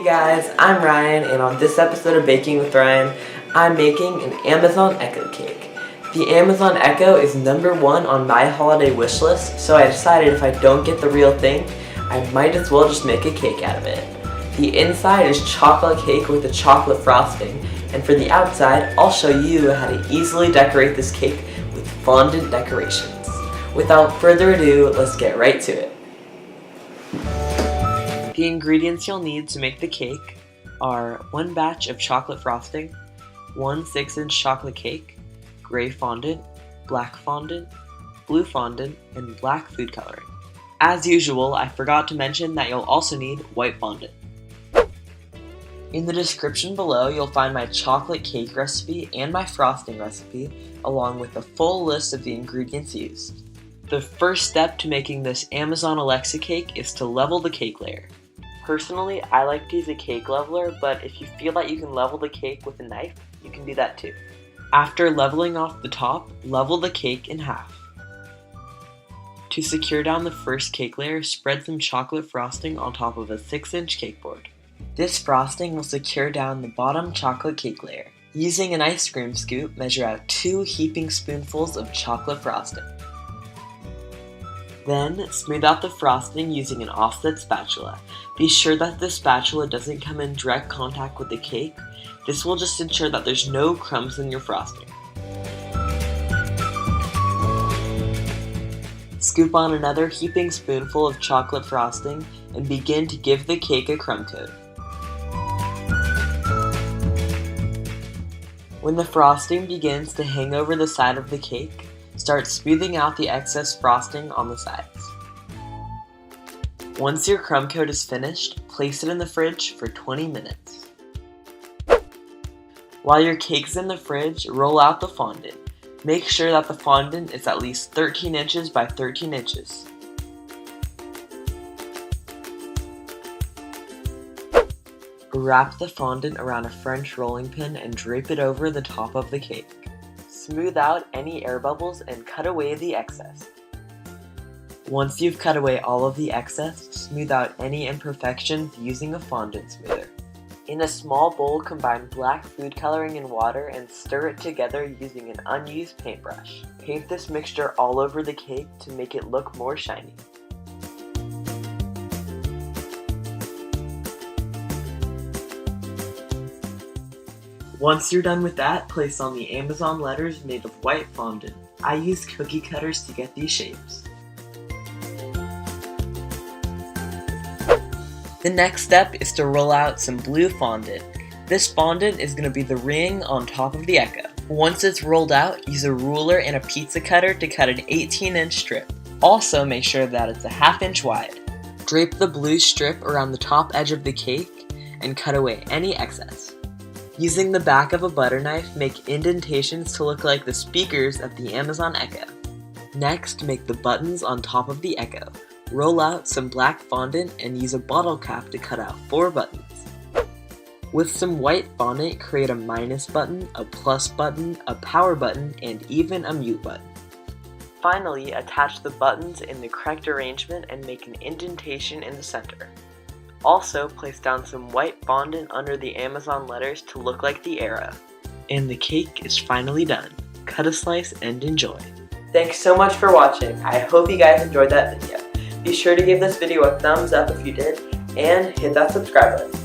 Hey guys, I'm Ryan, and on this episode of Baking with Ryan, I'm making an Amazon Echo cake. The Amazon Echo is #1 on my holiday wish list, so I decided if I don't get the real thing, I might as well just make a cake out of it. The inside is chocolate cake with a chocolate frosting, and for the outside, I'll show you how to easily decorate this cake with fondant decorations. Without further ado, let's get right to it. The ingredients you'll need to make the cake are 1 batch of chocolate frosting, 1 6-inch chocolate cake, gray fondant, black fondant, blue fondant, and black food coloring. As usual, I forgot to mention that you'll also need white fondant. In the description below, you'll find my chocolate cake recipe and my frosting recipe, along with a full list of the ingredients used. The first step to making this Amazon Alexa cake is to level the cake layer. Personally, I like to use a cake leveler, but if you feel that you can level the cake with a knife, you can do that too. After leveling off the top, level the cake in half. To secure down the first cake layer, spread some chocolate frosting on top of a 6-inch cake board. This frosting will secure down the bottom chocolate cake layer. Using an ice cream scoop, measure out 2 heaping spoonfuls of chocolate frosting. Then, smooth out the frosting using an offset spatula. Be sure that the spatula doesn't come in direct contact with the cake. This will just ensure that there's no crumbs in your frosting. Scoop on another heaping spoonful of chocolate frosting and begin to give the cake a crumb coat. When the frosting begins to hang over the side of the cake, start smoothing out the excess frosting on the sides. Once your crumb coat is finished, place it in the fridge for 20 minutes. While your cake's in the fridge, roll out the fondant. Make sure that the fondant is at least 13 inches by 13 inches. Wrap the fondant around a French rolling pin and drape it over the top of the cake. Smooth out any air bubbles and cut away the excess. Once you've cut away all of the excess, smooth out any imperfections using a fondant smoother. In a small bowl, combine black food coloring and water and stir it together using an unused paintbrush. Paint this mixture all over the cake to make it look more shiny. Once you're done with that, place on the Amazon letters made of white fondant. I use cookie cutters to get these shapes. The next step is to roll out some blue fondant. This fondant is going to be the ring on top of the Echo. Once it's rolled out, use a ruler and a pizza cutter to cut an 18-inch strip. Also make sure that it's a 1/2 inch wide. Drape the blue strip around the top edge of the cake and cut away any excess. Using the back of a butter knife, make indentations to look like the speakers of the Amazon Echo. Next, make the buttons on top of the Echo. Roll out some black fondant and use a bottle cap to cut out 4 buttons. With some white fondant, create a minus button, a plus button, a power button, and even a mute button. Finally, attach the buttons in the correct arrangement and make an indentation in the center. Also, place down some white fondant under the Amazon letters to look like the arrow. And the cake is finally done. Cut a slice and enjoy. Thanks so much for watching. I hope you guys enjoyed that video. Be sure to give this video a thumbs up if you did, and hit that subscribe button.